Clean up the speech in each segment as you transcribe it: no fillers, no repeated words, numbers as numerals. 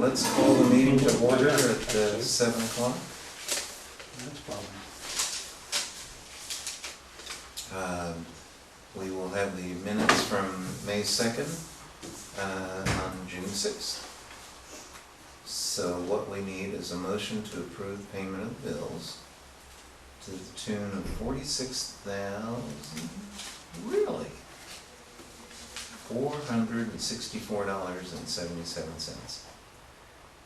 let's call the meeting to order at 7 o'clock. That's probably. We will have the minutes from May 2nd on June 6th. So what we need is a motion to approve payment of bills to the tune of $46,000, really? $464.77,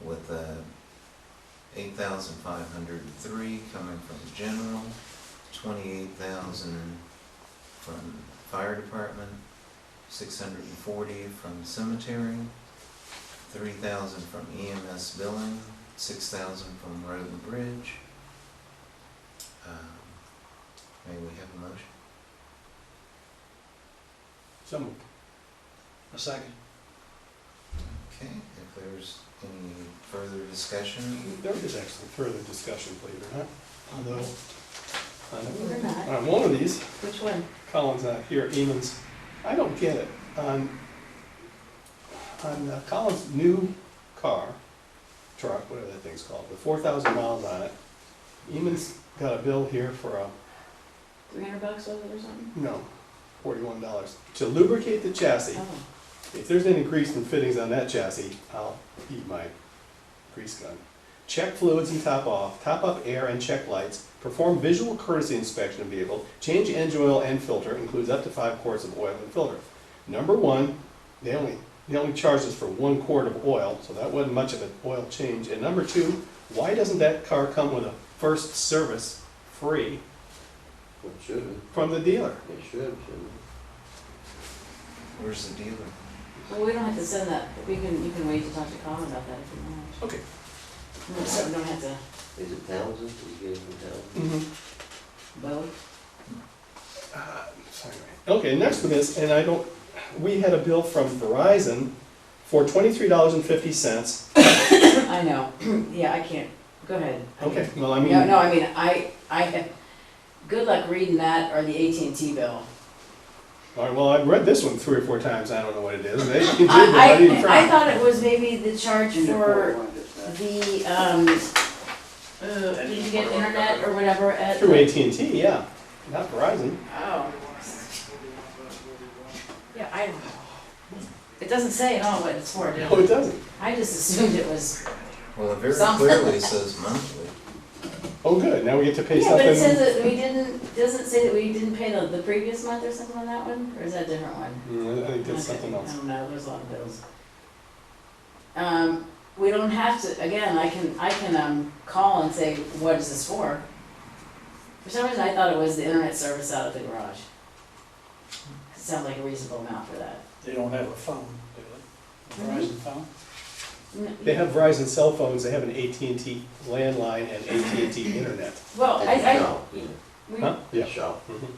with $8,503 coming from general, $28,000 from fire department, $640 from cemetery, $3,000 from EMS billing, $6,000 from road and bridge. May we have a motion? So moved. A second. Okay, if there's any further discussion. There is actually further discussion, believe it or not. Although, Believe it or not. on one of these, Which one? Colin's not here, Eamon's, I don't get it. On Colin's new car, truck, whatever that thing's called, with 4,000 miles on it, Eamon's got a bill here for a, $300 was it or something? no, $41. To lubricate the chassis. Oh, If there's any grease and fittings on that chassis, I'll eat my grease gun. Check fluids and top off, top up air and check lights, perform visual courtesy inspection of vehicle, change engine oil and filter, includes up to 5 quarts of oil and filter. Number one, they only charged us for 1 quart of oil, so that wasn't much of an oil change. And number two, why doesn't that car come with a first service free It should, from the dealer? it should. Where's the dealer? well, we don't have to send that, you can wait to talk to Colin about that if you want. Okay. No, so we don't have to, Is it Townsend? Did you get it from Townsend? Mm-hmm. well, Sorry. Okay, next one is, and we had a bill from Verizon for $23.50. I know, yeah, I can't, go ahead. Okay, well, I mean. No, I mean, I have, good luck reading that or the AT&T bill. All right, well, I've read this one 3 or 4 times, I don't know what it is. I thought it was maybe the charge for the, did you get internet or whatever at? Through AT&T, yeah, not Verizon. Oh. Yeah, it doesn't say at all what it's for, does No, it it? doesn't. I just assumed it was, Well, it very Something. clearly says monthly. Oh, good, now we get to pay yeah, but it says something. that we didn't, doesn't say that we didn't pay the previous month or something on that one? Or is that a different one? I think that's something Okay, else. I don't know, there's a lot of bills. We don't have to, again, I can call and say, what is this for? For some reason, I thought it was the internet service out of the garage. It sounds like a reasonable amount for that. They don't have a phone, do they? A Verizon phone? They have Verizon cell phones, they have an AT&T landline and AT&T internet. Well, At the shop, yeah. we- Huh? Yeah. Shop. Mhm.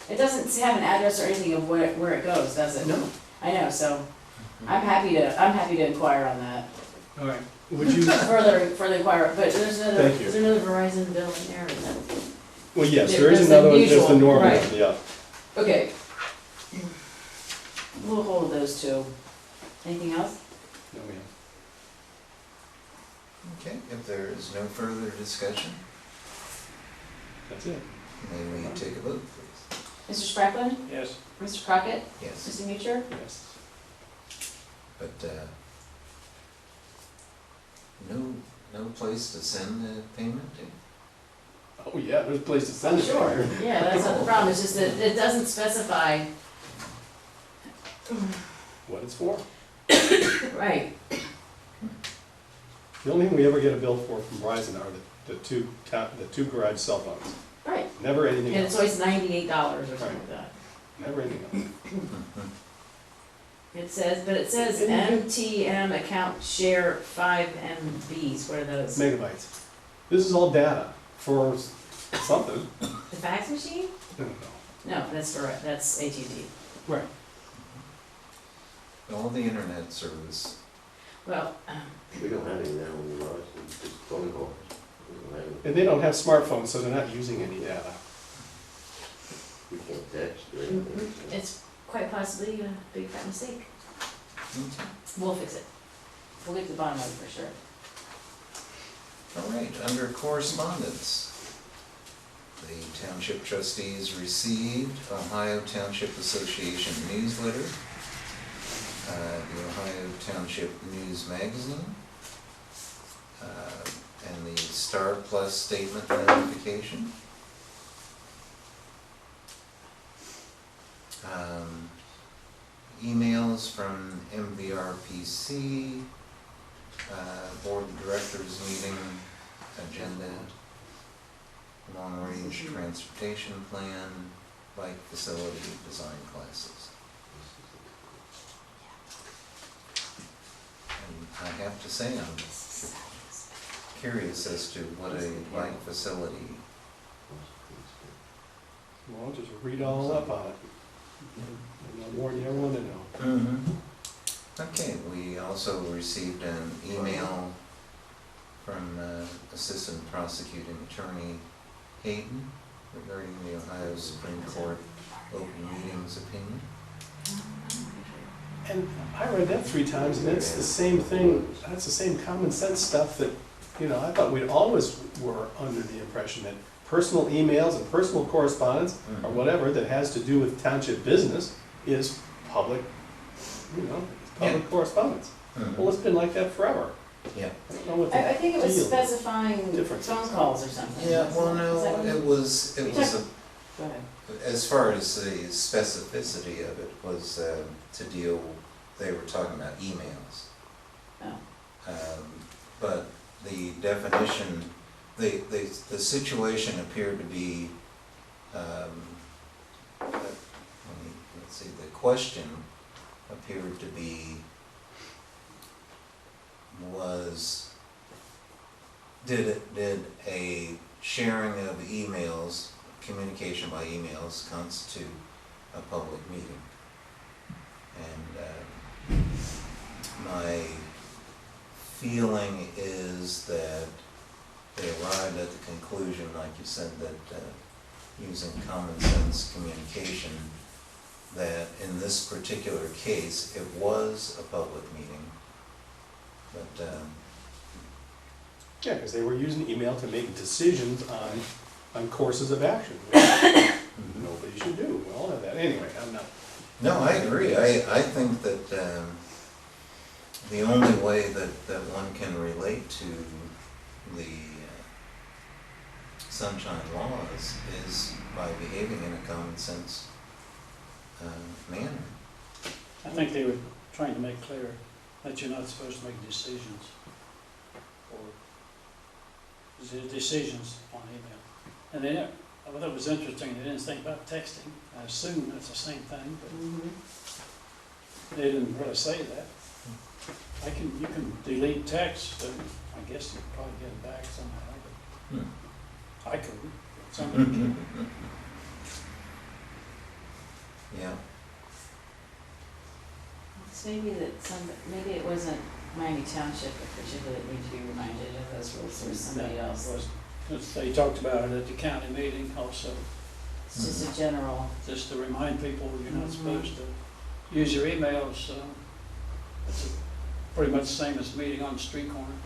it doesn't have an address or anything of where it goes, does it? No. I know, so I'm happy to inquire on that. All right, would you, Further inquire, but there's another, Thank you. is there another Verizon bill in there, is that? well, yes, there is There's the another one, there's the usual, normal right. one, yeah. Okay. We'll hold those two. Anything else? No, ma'am. Okay, if there is no further discussion, That's it. may we take a vote, please? Mr. Spracklen? Yes. Mr. Crockett? Yes, Mr. Mucher? Yes. but no place to send the payment to? Oh, yeah, there's a place to send it. Sure, yeah, that's not the problem, it's just that it doesn't specify. What it's for. Right. The only thing we ever get a bill for from Verizon are the two garage cell phones. Right, Never anything and it's else. always $98 or something like that. Never anything else. It says MTM account share 5 MBs, what are those? Megabytes. This is all data for something. The fax machine? No. No, that's AT&T. Right. All the internet service, Well, We don't have any now in the garage, it's just phone calls. We don't have any- And they don't have smartphones, so they're not using any data. We can't text or anything. it's quite possibly a big fat mistake. okay. We'll fix it. we'll get to the bottom of it for sure. All right, under correspondence, the Township Trustees received Ohio Township Association newsletter, the Ohio Township News Magazine, and the Star Plus statement notification. Emails from MVRPC, Board of Directors meeting agenda, long-range transportation plan, bike facility design classes. And I have to say, I'm curious as to what a bike facility. Well, just read all up on it. No more than you ever want to know. Okay, we also received an email from Assistant Prosecuting Attorney Hayden regarding the Ohio Supreme Court Open Meetings opinion. And I read that 3 times, and it's the same thing, that's the same common sense stuff that, you know, I thought we'd always were under the impression that personal emails and personal correspondence, or whatever that has to do with township business, is public, you know, public correspondence. Well, it's been like that forever. Yeah. I don't know what I the think it was deal is. specifying Difference. phone calls or something. Yeah, well, Is that no, what it was You a, Go ahead. as far as the specificity of it was to deal, they were talking about emails. Oh. But the definition, the situation appeared to be, let's see, the question appeared to be, did a sharing of emails, communication by emails constitute a public meeting? And my feeling is that they arrived at the conclusion, like you said, that using common sense communication, that in this particular case, it was a public meeting. But, Yeah, because they were using email to make decisions on courses of action, which nobody should do. We all have that. Anyway, I'm not. no, I agree. I think that the only way that one can relate to the sunshine laws is by behaving in a common sense manner. I think they were trying to make clear that you're not supposed to make decisions or decisions on email. And they, I thought it was interesting, they didn't think about texting. I assume that's the same thing, but they didn't really say that. You can delete text, and I guess you could probably get it back somehow, but I couldn't. Somebody could. Yeah. It's maybe maybe it wasn't Miami Township in particular that needed to be reminded of those rules, or somebody No, else. it wasn't. 'Cause they talked about it at the county meeting also, It's just a general, just to remind people you're not supposed to use your emails. It's pretty much the same as meeting on the street corner.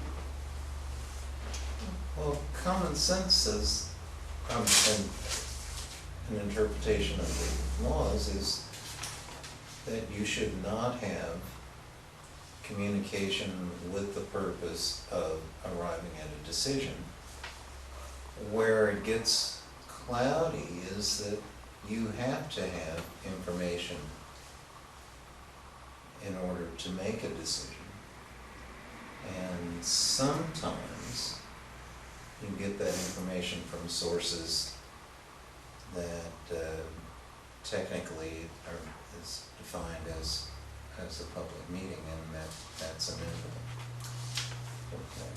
Well, common sense says, and an interpretation of the laws is that you should not have communication with the purpose of arriving at a decision. Where it gets cloudy is that you have to have information in order to make a decision. And sometimes you get that information from sources that technically is defined as a public meeting, and that's amendable. Okay.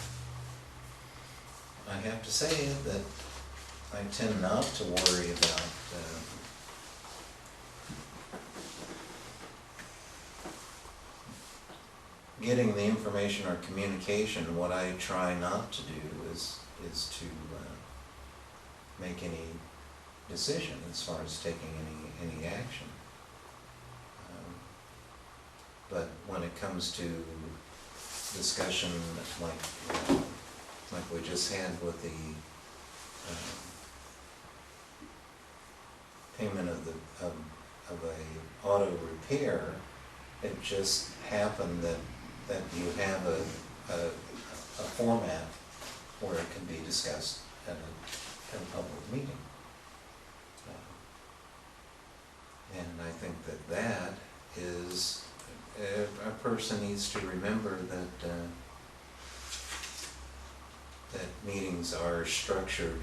I have to say that I tend not to worry about getting the information or communication. What I try not to do is to make any decision as far as taking any action. But when it comes to discussion like, like we just had with the payment of a auto repair, it just happened that you have a format where it can be discussed at a public meeting. And I think that is, a person needs to remember that, that meetings are structured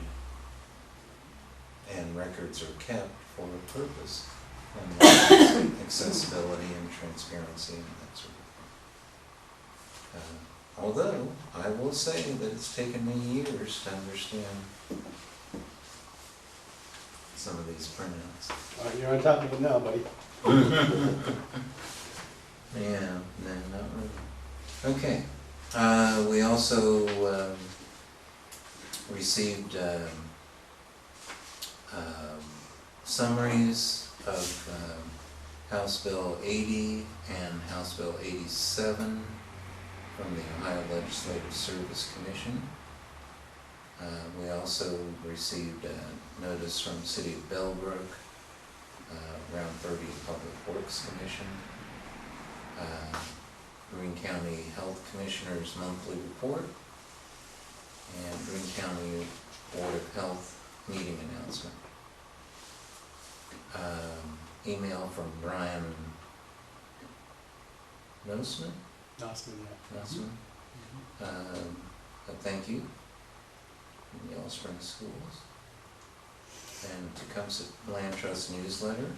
and records are kept for a purpose. And that is accessibility and transparency and that sort of thing. Although, I will say that it's taken me years to understand some of these printouts. All right, you're on top of it now, buddy. Yeah, no, not really. Okay, we also received summaries of House Bill 80 and House Bill 87 from the Ohio Legislative Service Commission. We also received a notice from the City of Bellbrook, Round 30 Public Works Commission, Greene County Health Commissioner's monthly report, and Greene County Board of Health meeting announcement. Email from Brian Nosman? Awesome, yeah. Nosman? A thank you from Yellow Springs Schools, and Tecumseh Land Trust newsletter,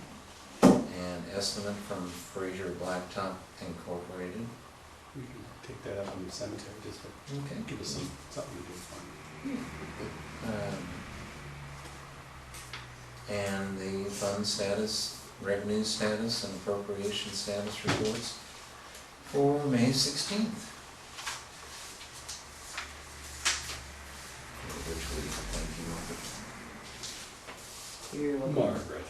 and estimate from Fraser Blacktop Incorporated. We can take that up on the cemetery district. Okay. Give us something to do for And the fund status, revenue status, and appropriation status reports for May 16th. Which we thank you. You're welcome. Margaret.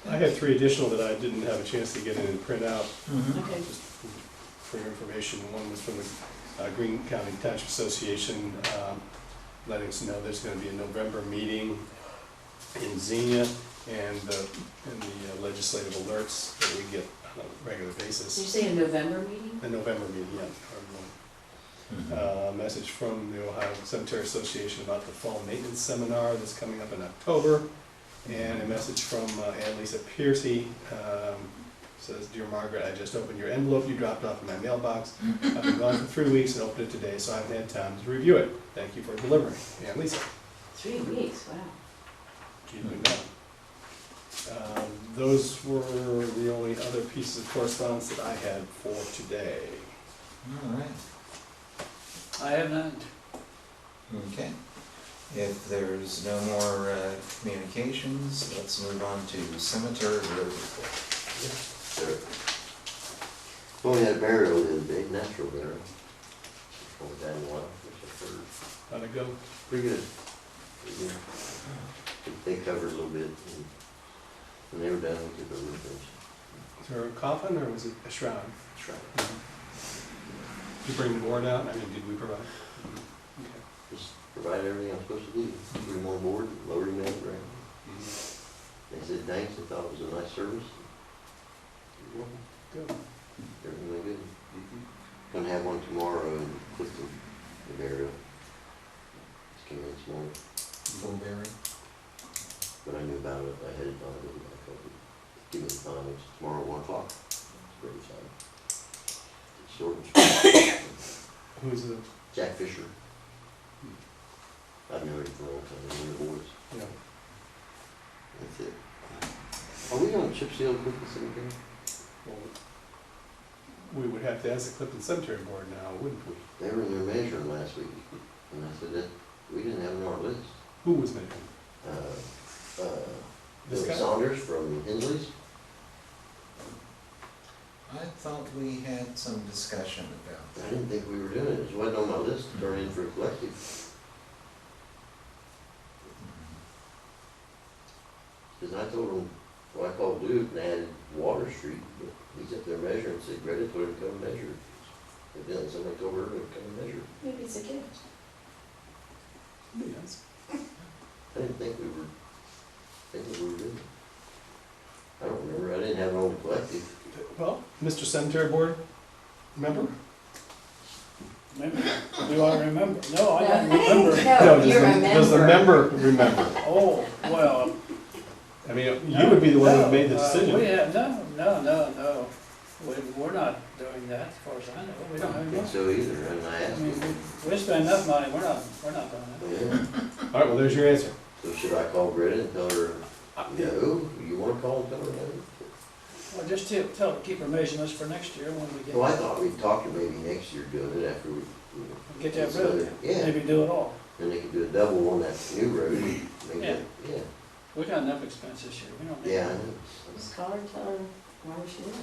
I had 3 additional that I didn't have a chance to get in and print out, Okay. just for your information. One was from the Greene County Township Association, letting us know there's gonna be a November meeting in Xenia, and the legislative alerts that we get on a regular Did you basis. say a November meeting? The November meeting, yeah. Message from the Ohio Cemetery Association about the fall maintenance seminar that's coming up in October. And a message from Annalisa Piercy, says, "Dear Margaret, I just opened your envelope you dropped off in my mailbox. I've been gone for 3 weeks and opened it today, so I haven't had time to review it. Thank you for delivering." Annalisa, 3 weeks, wow. keep it going. Those were the only other pieces of correspondence that I had for today. All right. I have none. Okay. If there's no more communications, let's move on to cemetery road report. Sure. Well, we had a burial the other day, natural burial. Only time in a while, which I've heard. How'd it go? Pretty good. Pretty good. They covered a little bit, and when they were done, we took over the finish. Was there a coffin or was it a shroud? Try. Did you bring the board out? I mean, did we provide? Okay. Just provide everything I'm supposed to do. Bring them on board, lower him in, right? They said thanks, they thought it was a nice service. You're welcome. Good. Everything went good. Gonna have one tomorrow in Clifton, the burial. Just came in this morning, Full bearing? but I knew about it, I had it on, I didn't back up. Give me the time, it's tomorrow at 1 o'clock. It's great time. It's short and sweet. Who's the, Jack Fisher. I've known him for a long time, one of the boys. you know, That's it. Are we gonna chip seal Clifton Cemetery? well, we would have to ask the Clifton Cemetery Board now, wouldn't we? They were in there measuring last week, and I said that, we didn't have it on our list. Who was making? This Bill guy? Saunders from Hensley's. I thought we had some discussion about I that. didn't think we were doing it, it wasn't on my list to turn in for a collective. Cause I told him, well, I called Luke and I added Water Street, but he's up there measuring, said Greta told him to come measure. evidently somebody told her to come and measure. Maybe it's a gift. Yes. I didn't think we were doing it. I don't remember, I didn't have it on the collective. Well, Mr. Cemetery Board, member? Maybe, do I remember? No, I don't remember. No, does you does the remember. member remember? Oh, well. I mean, you would be the one who made the We decision. have, no. We're not doing that, as far as I know. We don't I have don't think enough. so either, and I I asked mean, him. we spend enough money, we're not doing that. Yeah, All right, well, there's your answer. so should I call Greta and tell her, no, you wanna call and tell her no? Well, just tell her, keep her measurements for next year when we get. Well, I thought we'd talk to maybe next year doing it after we. Get that road, Yeah, maybe do it all. then they could do a double on that new road, maybe, Yeah. yeah, We got enough expense this year, we don't need. yeah, I know. Just call her and tell her why we should do it.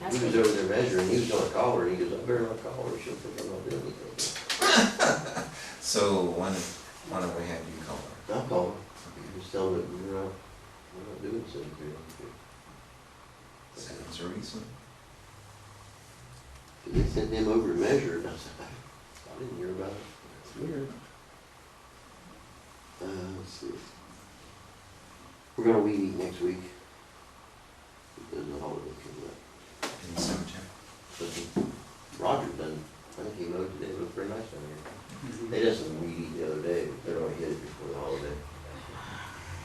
Ask He was her. over there measuring, he was gonna call her, and he goes, I better not call her, she'll think I'm not doing anything. So why don't we have you call her? I'll call her, just tell her that we're not doing something. Sounds reasonable. They sent him over to measure, and I said, I didn't hear about it. It's weird. Let's see. We're gonna weed eat next week. Because the holiday comes up. In the cemetery. But Roger done, I think he mowed today, it looked pretty nice down here. Mhm. They did some weed eat the other day, but they're gonna hit it before the holiday.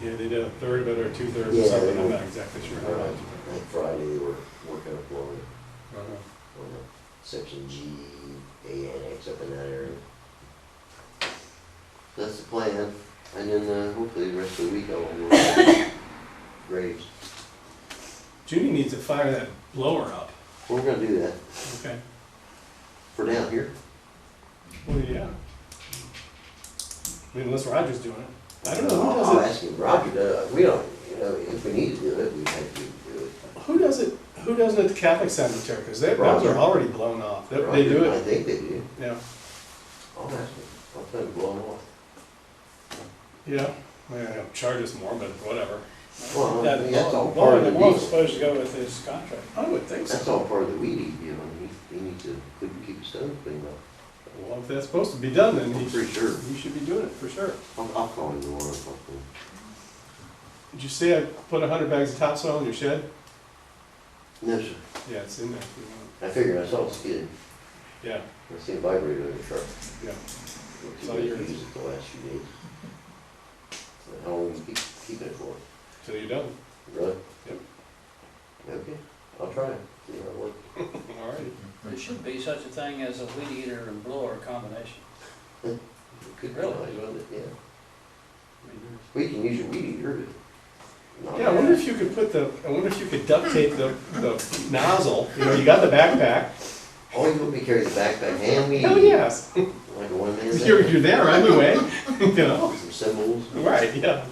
Yeah, they did a third of it or two-thirds or Yeah, something, they I'm did. not exactly sure how much. I think Friday they were working up on Uh-huh. the section G, A annex up in that area. That's the plan, and then hopefully the rest of the week I'll work on graves. Judy needs to fire that blower up. We're gonna do that Okay. for down here. Well, yeah. I mean, unless Roger's doing it. I don't know, who I'll does ask him, Roger, we don't, if we need to do it, we have to do it. it? Who does it at the Catholic cemetery? Because those Roger. are already blown off. They do Roger, I it, think they do. yeah. I'll ask him, I'll tell him to blow them off. Yeah, I mean, they'll charge us more, but whatever. Well, That that's all part blowing of the them off deal. is supposed to go with his contract. I would think That's so. all part of the weed eat deal, and he needs to keep his stuff clean up. Well, if that's supposed to be done, then I'm pretty sure. he should be doing it, for sure. I'll call him tomorrow, and talk to him. Did you say I put 100 bags of topsoil in your shed? No, sir, Yeah, it's in there if you want. I figured I saw a skid, Yeah, I seen a vibrator in the truck. yeah. Looks So like you're- you used it the last few days. So how long you keeping it for? So you're done. Really? Yep. Okay, I'll try it, see how it works. All right. There should be such a thing as a weed eater and blower combination. It could be Really? nice, wouldn't it? Yeah. I mean, We can use your weed eater, but. Yeah, I wonder if you could duct tape the nozzle, you got the backpack. Oh, you want me to carry the backpack and weed? Hell yes. Like a one-man You're band? there anyway, Some symbols? Right, yeah.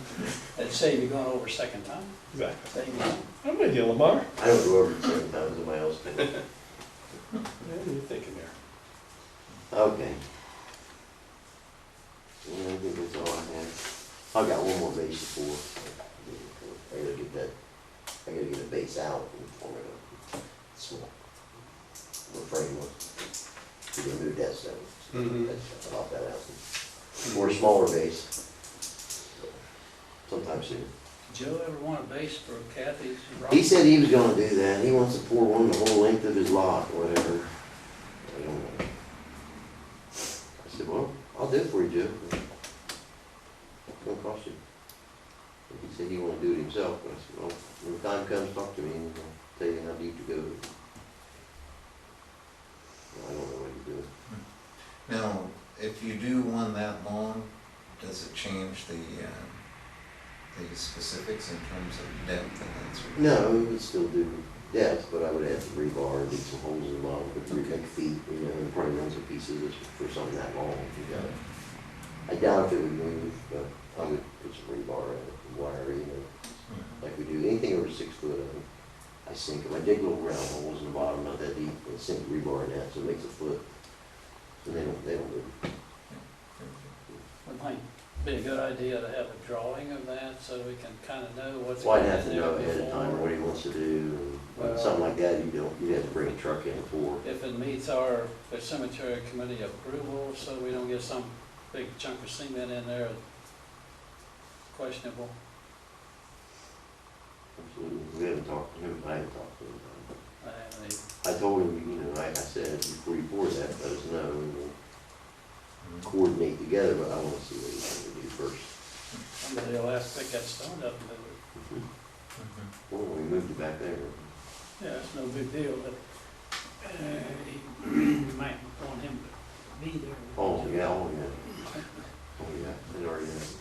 That'd save you going over a second time. Exactly. Save you. I'm with you, Lamar. I don't go over it 7 times, somebody else can. Yeah, you're thinking there. Okay. Yeah, I think that's all I have. I've got one more base to pour. I gotta get a base out and form it up. Small. The framework. We're gonna move that stone. Mhm. I'll lock that out. For a smaller base. Sometime soon. Joe ever want a base for Kathy's rock? He said he was gonna do that. He wants to pour one the whole length of his lot, or whatever. I don't know. I said, well, I'll do it for you, Joe. It's gonna cost you. And he said he wanted to do it himself, but I said, well, when the time comes, talk to me and I'll tell you how deep to go. I don't know what he's doing. Now, if you do one that long, does it change the specifics in terms of depth and that sort of? No, we would still do depth, but I would add some rebar and dig some holes in the bottom, put 3 big feet, and probably run some pieces for something that long. I doubt if it would move, but I would put some rebar in it, and wire, like we do anything over 6 foot. I sink them. I dig little round holes in the bottom, not that deep, and sink rebar in that, so it makes a foot. So they don't move. It might be a good idea to have a drawing of that so we can kind of know what's. Well, I'd going have to in there know ahead of before. time what he wants to do, and Something like that, you'd have to bring a truck in for. If it meets our cemetery committee approval, so we don't get some big chunk of cement in there questionable. Absolutely. We haven't talked to him, I haven't talked to him. I haven't even- I told him, like I said, before you pour that, let us know, and we'll coordinate together, but I wanna see what he's gonna do first. Somebody will ask to pick that stone up and move it. Well, we moved it back there. Yeah, it's no big deal, but you might want him to be there. Oh, yeah, oh, yeah. Oh, yeah, it already is.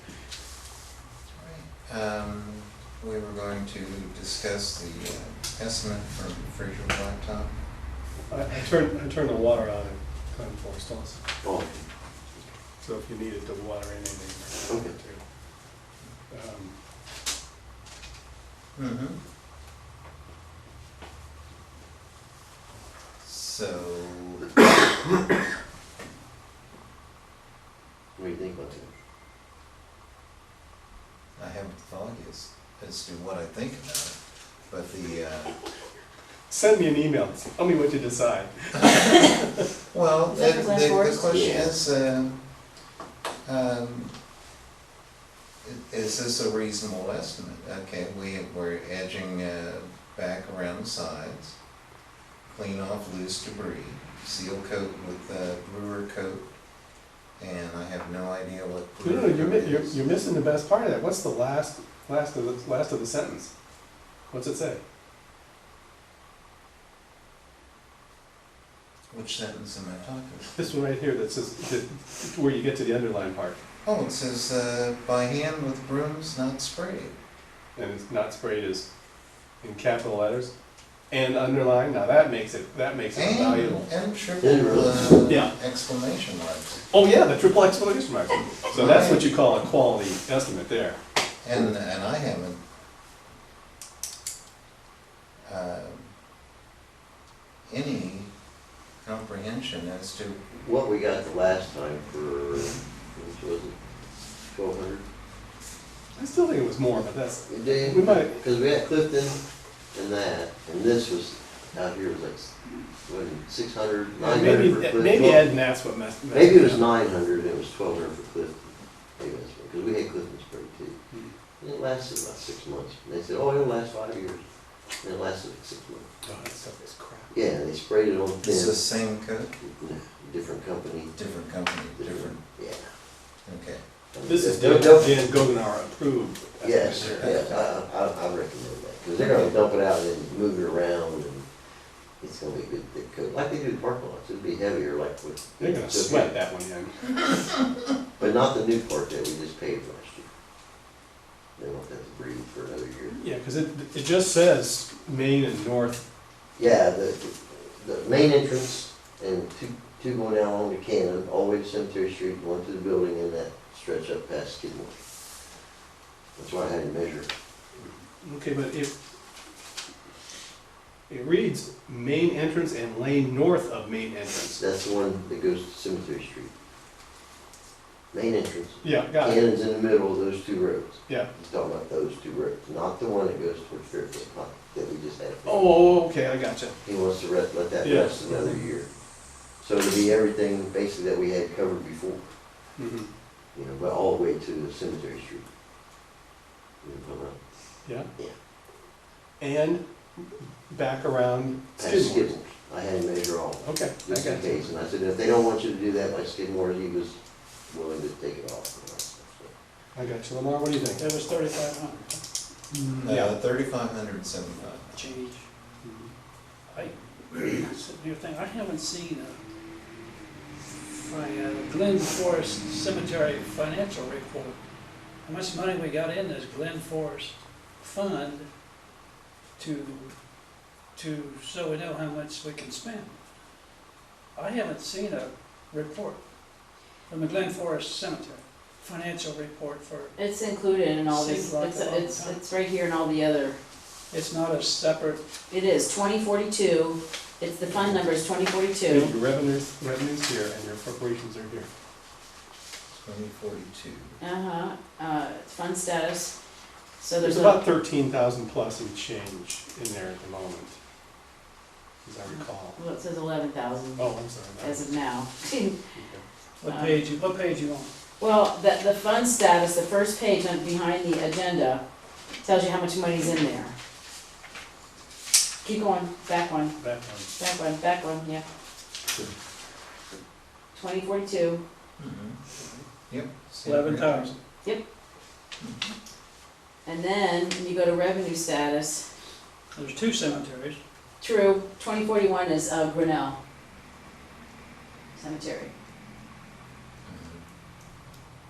We were going to discuss the estimate from Fraser Blacktop. I turned the water on in Glen Forest also, Oh, so if you needed to water anything. Okay. Mm-hmm. So, what do you think about that? I haven't the foggiest as to what I think about it, but Send me an email, tell me what you decide. well, Is that for Glen the Forest? question Yeah. is this a reasonable estimate? Okay, we're edging back around the sides, clean off loose debris, seal coat with brewer coat, and I have no idea what No, brewer no, coat is. you're missing the best part of that. What's the last of the sentence? What's it say? Which sentence am I talking about? This one right here that says, where you get to the underline part, Oh, it says, by hand with brooms, not sprayed. and it's not sprayed as in capital letters, and underline, now that makes it valuable. And triple, Yeah. exclamation marks. Oh, yeah, the triple exclamation mark. So that's what you call a quality estimate there. And I haven't, any comprehension as to, What we got the last time for, which was it, 1,200? I still think it was more, but that's, You did? we might, Because we had Clifton and that, and this was, out here was like, what, 600, 900 maybe, for Clifton. maybe Ed and that's what messed. Maybe it was me up. 900 and it was 1,200 for Clifton. Maybe that's what, because we had Clifton spray too. And it lasted about 6 months. And they said, oh, it'll last 5 years. And it lasted like 6 months. Oh, that stuff is crap. Yeah, they sprayed it on it's the thin, same coat, different company. different company, different, Yeah. okay. This is They'll- Dan Gogenauer approved. Yes, estimate yes, here. I recommend that, because they're gonna dump it out and then move it around, and it's gonna be a good thick coat, like they do the parking lots, it'll be heavier like with. They're gonna sweat that one in. But not the new part that we just paved last year. They want that to breathe for another year. Yeah, because it just says Main and North. Yeah, the main entrance and two going down along the cannon, all the way to Cemetery Street, one to the building, and that stretch up past Skidmore. That's why I had to measure. Okay, but it reads main entrance and lane north of main entrance. That's the one that goes to Cemetery Street. Main entrance. Yeah, got it. Cannon's in the middle of those two roads. Yeah. He's talking about those two roads, not the one that goes towards Fairfield Pike that we just had. Oh, okay, I gotcha. He wants to let that Yeah. rest another year. So it'll be everything basically that we had covered before, Mhm. you know, but all the way to the Cemetery Street. You know, come up Yeah. Yeah. And back around past Skidmore. Skidmore. I had to measure all, Okay, I just in got you. case. And I said, if they don't want you to do that by Skidmore, he was willing to take it off. And all that stuff, so. I got you. Lamar, what do you think? It was 3,500 Yeah. 3,575. change. Mhm. I, sitting here thinking, I haven't seen a Glen Forest Cemetery financial report. How much money we got in this Glen Forest fund so we know how much we can spend. I haven't seen a report from the Glen Forest Cemetery, financial report for, It's included in all this, Seems like a long time. it's right here in all the other, it's not a separate, it is 2042, it's, the fund number is 2042. Your revenues here and your appropriations are here. 2042. Fund status, so There's there's about 13,000 plus in change in there at the moment. as I recall. Well, it says 11,000 Oh, I'm sorry. as of now. Okay. What page you on? Well, the fund status, the first page behind the agenda tells you how much money's in there. Keep going, back one, Back one. back one, yeah. 2042, Yep. 11,000. and then when you go to revenue status, There's 2 cemeteries. true, 2041 is Grinnell Cemetery.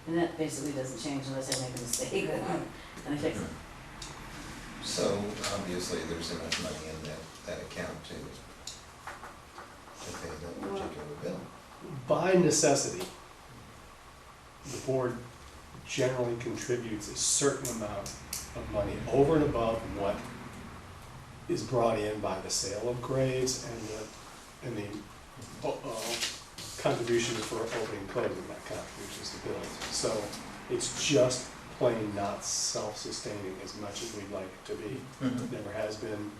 And that basically doesn't change unless I make a mistake, and I fix it. So obviously, there's enough money in that account to pay that particular bill. By necessity, the board generally contributes a certain amount of money over and above what is brought in by the sale of graves and the contributions for opening and closing, not contributions to bills. So it's just plain not self-sustaining as much as we'd like it to be. Never has been,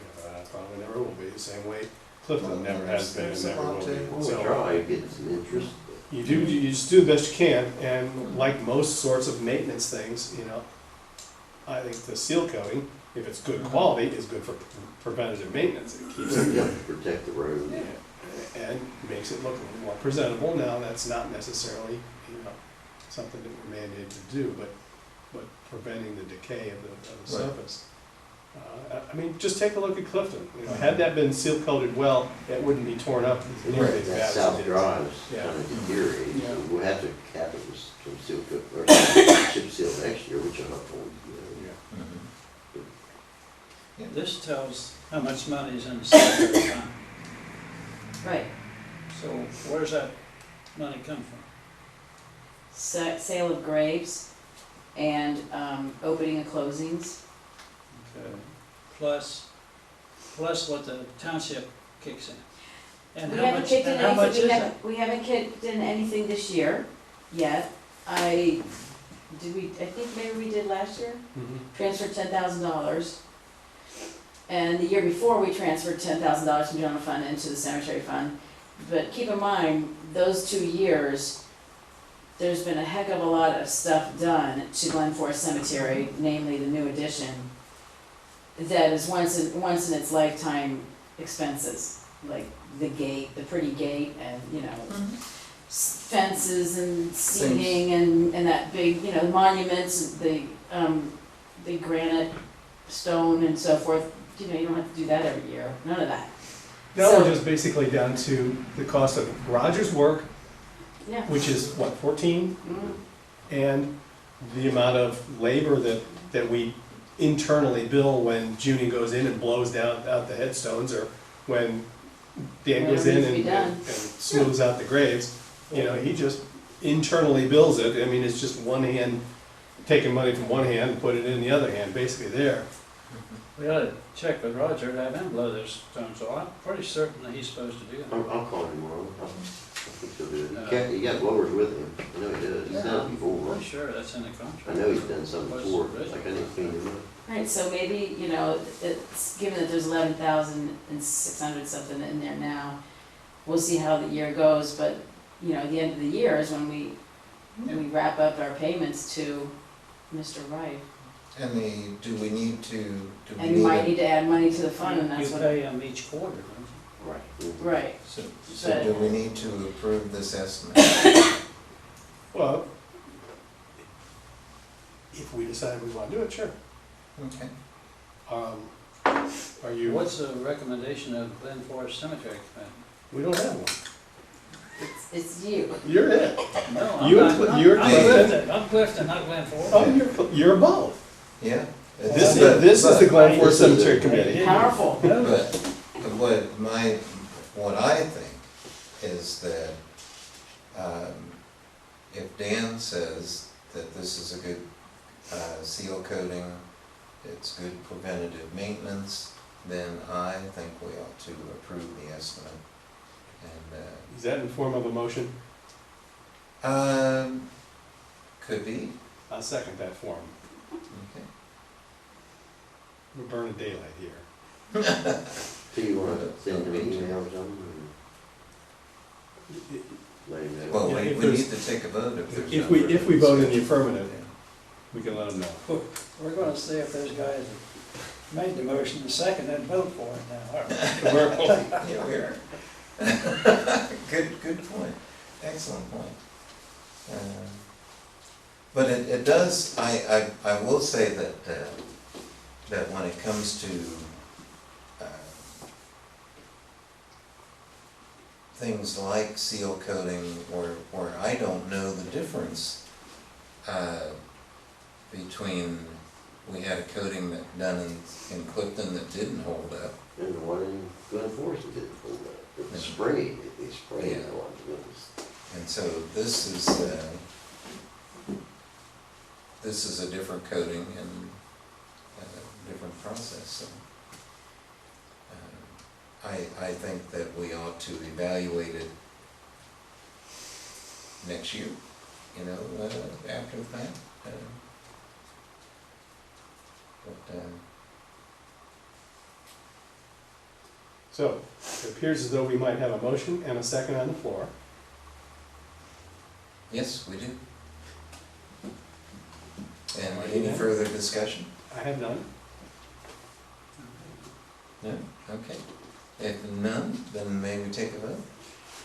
probably never will be, the same way Clifton never has been and never will be. We'll So try to get some interest. you just do the best you can, and like most sorts of maintenance things, I think the seal coating, if it's good quality, is good for preventative maintenance. It keeps You it, have to protect the road. and makes it look a little more presentable. Now, that's not necessarily, something that we're mandated to do, but preventing the decay of the surface. I mean, just take a look at Clifton. Had that been seal coated well, it wouldn't be torn up nearly as bad That as south it is. drive is Yeah. kind of deteriorating, Yeah. so we'll have to cap it with some seal coat, or chip seal next year, which I'm not going Yeah. This tells how much money is in the cemetery fund. Right, So where's that money come from? sale of graves and opening and closings. Okay. Plus what the township kicks in. And We how haven't much, kicked in and how much anything, is it? we haven't kicked in anything this year yet. I think maybe we did last year, Mhm. transferred $10,000. And the year before, we transferred $10,000 from general fund into the cemetery fund. But keep in mind, those 2 years, there's been a heck of a lot of stuff done to Glen Forest Cemetery, namely the new addition, that is once in its lifetime expenses, like the gate, the pretty gate, and, fences and seating and that big, monuments, the granite stone and so forth. You don't have to do that every year, none of that. Now So- we're just basically down to the cost of Roger's work, Yeah. which is what, 14? Mm. And the amount of labor that we internally bill when Junie goes in and blows out the headstones, or when Dan goes Whatever in needs to be and done. smooths out the graves. He just internally bills it. I mean, it's just one hand, taking money from one hand and put it in the other hand, basically there. We ought to check with Roger to have him blow those stones, so I'm pretty certain that he's supposed to do that. I'll call him tomorrow. I think he'll do No. it. He got blowers with him. I know he does. He's done it before. I'm sure that's in the contract. I know he's done some before, like I need to clean him up. Right, so maybe, it's, given that there's 11,600 something in there now, we'll see how the year goes, but, at the end of the year is when we wrap up our payments to Mr. Wright. And do we need to, And we might need to add money to the fund, and that's You what, pay him each quarter, don't you? Right. right. So do we need to approve this estimate? Well, if we decide we want to do it, sure. Okay. Are you? What's the recommendation of Glen Forest Cemetery Committee? We don't have one. It's you. You're it. No, You I'm and not, you're I'm Clifton. Clifton, I'm Clifton, not Glen Forest. Oh, you're both. Yeah. This But- is the but- Glen Forest this is Cemetery it. Committee. Powerful. But what I think is that, if Dan says that this is a good, seal coating, it's good preventative maintenance, then I think we ought to approve the estimate. And, Is that in the form of a motion? could be, I'll second that form. okay. We're burning daylight here. So you wanna send him an email or something? Or let him know? Well, Yeah, we if need there's- to take a vote if there's. If no we further vote in the discussion. affirmative, we can let them know. We're gonna see if those guys that made the motion, the second, and vote for it now. All right. Yeah, we are. Good point, excellent point. But it does, I will say that when it comes to things like seal coating, where I don't know the difference between, we had a coating that done in Clifton that didn't hold up. And the one in Glen Forest that didn't hold up. It Yeah. sprayed, they sprayed Yeah. it on the And so this is a different coating and a different process, so. I think that we ought to evaluate it next year, you know, after the fact. So, it appears as though we might have a motion and a second on the floor. Yes, we do. And any further discussion? I have none. No? Okay. If none, then may we take a vote?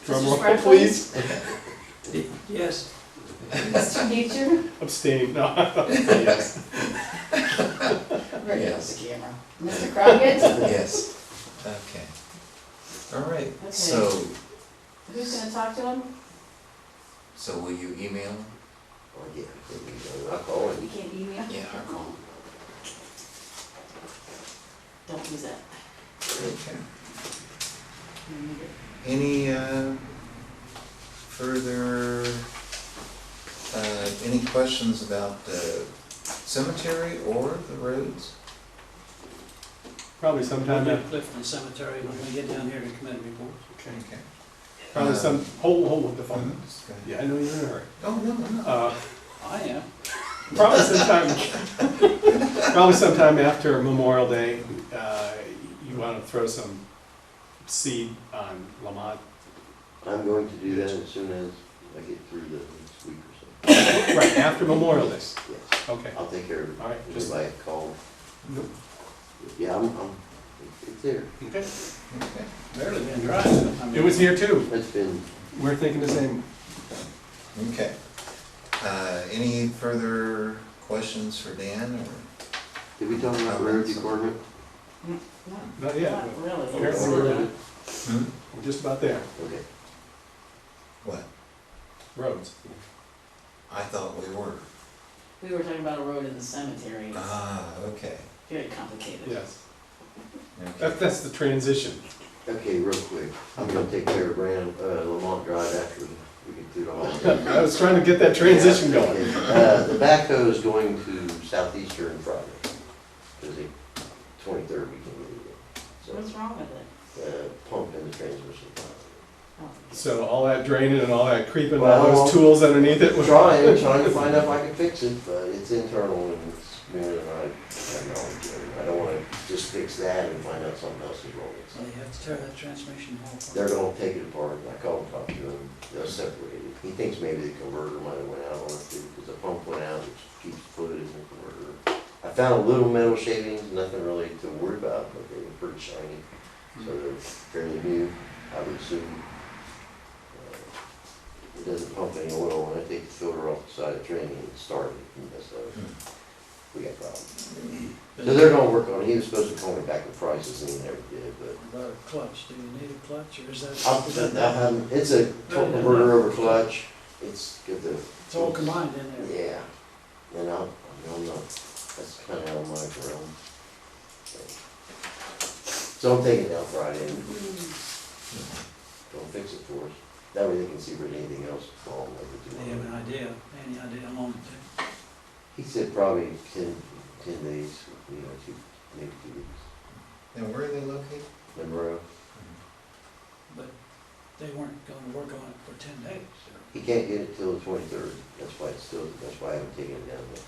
Drum Mr. roll, Spratt, please. Yes. Mr. Beecher? Abstain, no, yes. Very Yes. close to camera. Mr. Crockett? Yes. Okay. All right, Okay. so Who's gonna talk to him? will you email? Oh, yeah, I'll call You him. can't email? Yeah, I'll call. Don't use that. Okay. You need it. Any further, any questions about the cemetery or the roads? Probably We'll sometime, do Clifton Cemetery when we get down here to committee reports. Okay. probably hold the phone. Okay. Yeah, I know you're in a hurry. Oh, no. I am. Probably sometime after Memorial Day, you want to throw some seed on Lamont. I'm going to do that as soon as I get through the next week or so. Right, after Memorial Day. Yes, Okay, I'll take care of it. all right, just, Anybody call? nope. Yeah, it's there. Okay. Okay. Barely been dry. I mean, It was here too. It's been, We're thinking the same. Okay. Any further questions for Dan or? did we talk about road department? Not yet, Not but really. Apparently we're- we're just about there. Okay. What? Roads. I thought we were. We were talking about a road in the cemetery. It's Okay. very complicated. Yes. Okay. That's the transition. Okay, real quick, I'm gonna take care of Lamont Drive after we get through the holiday. I was trying to get that transition going. Okay, the backhoe is going to Southeastern Friday, because the 23rd we can get it. So, What's wrong with it? pump in the transmission pump. Oh. So all that draining and all that creeping, all Well, those tools underneath it. was- Trying to find out if I can fix it, but it's internal and it's more than I have knowledge of. I don't wanna just fix that and find out something else is wrong. So you have to tear that transmission off. They're gonna take it apart, and I called and talked to him, they'll separate it. He thinks maybe the converter might have went out on it too, because the pump went out, which keeps fluid in the converter. I found little metal shavings, nothing really to worry about, but they were pretty shiny, so they're fairly new, I would assume. It doesn't pump any oil, when I take the filter off the side of the train and start it, so we got problems. So they're gonna work on it, he was supposed to call me back with prices, and he never did, but About a clutch, do you need a clutch, or is that? it's a torque converter over clutch, it's got the, It's all combined in there. yeah, and I'm not, that's kinda out of my realm. So I'm taking it down Friday and don't fix it for us, that way they can see if there's anything else wrong with it. Do you have an idea, any idea how long it takes? He said probably 10 days, maybe 2 weeks. And where are they located? Monroe, But they weren't gonna work on it for 10 days, or? he can't get it till the 23rd, that's why I haven't taken it down yet.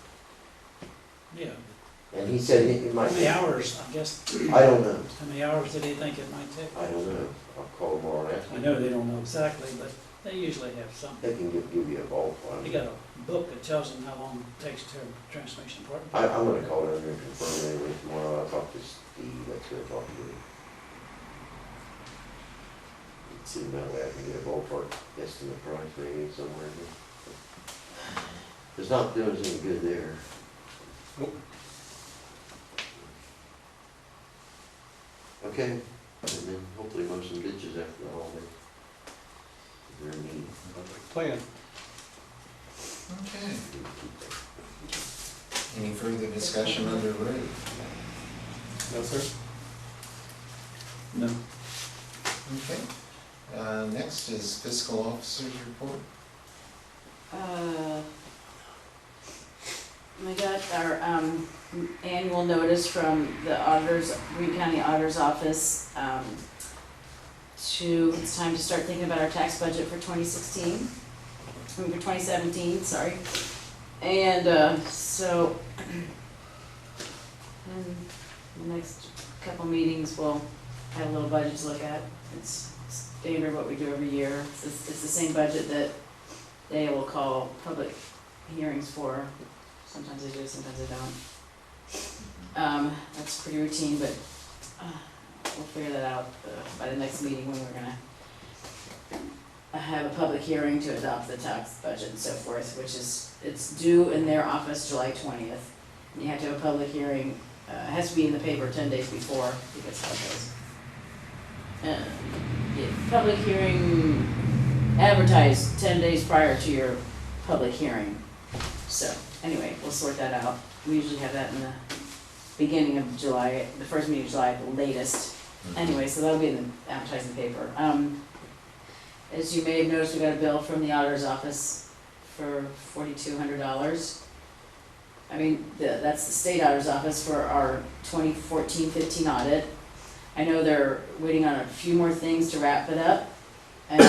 Yeah, And he said it How might many be, hours, I guess, I don't know, how many hours did he think it might take? I don't know. I'll call tomorrow and ask I him. know they don't know exactly, but they usually have something. They can give you a ballpark. They got a book that tells them how long it takes to a transmission part. I'm gonna call down there and confirm anyway tomorrow. I'll talk to Steve, that's who I talked to. See, that way I can get a ballpark estimate price maybe somewhere in there. It's not doing us any good there. Nope. Okay, and then hopefully mow some ditches after the holiday. They're neat. Sounds like a plan. Okay. Any further discussion under road? No, sir? No. Okay. Next is fiscal officer's report. We got our annual notice from the auditors, Green County Auditor's Office, it's time to start thinking about our tax budget for 2016, for 2017, sorry. And so, in the next couple meetings, we'll have a little budget to look at. It's standard what we do every year. It's the same budget that they will call public hearings for. Sometimes they do, sometimes they don't. That's pretty routine, but we'll figure that out by the next meeting when we're gonna have a public hearing to adopt the tax budget and so forth, which is, it's due in their office July 20th. And you have to have a public hearing, it has to be in the paper 10 days before, because how it goes. Public hearing advertised 10 days prior to your public hearing. So, anyway, we'll sort that out. We usually have that in the beginning of July, the first meeting of July at the latest. Anyway, so that'll be in the advertising paper. As you may have noticed, we got a bill from the auditor's office for $4,200. I mean, that's the state auditor's office for our 2014-15 audit. I know they're waiting on a few more things to wrap it up, and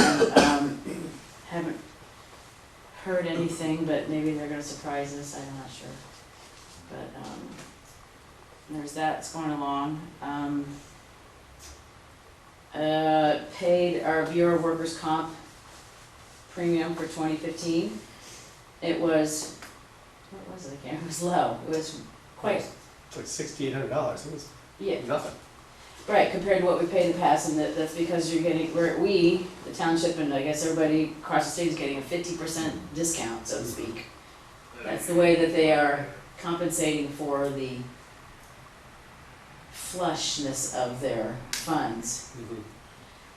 haven't heard anything, but maybe they're gonna surprise us, I'm not sure. But, there's that, it's going along. Paid our Bureau of Workers' Comp premium for 2015. It was, what was it, I can't remember, it was low, it was quite, It's like $6,800, it was yeah, nothing. right, compared to what we paid in the past, and that's because you're getting, the township, and I guess everybody across the state is getting a 50% discount, so to speak. That's the way that they are compensating for the flushness of their funds,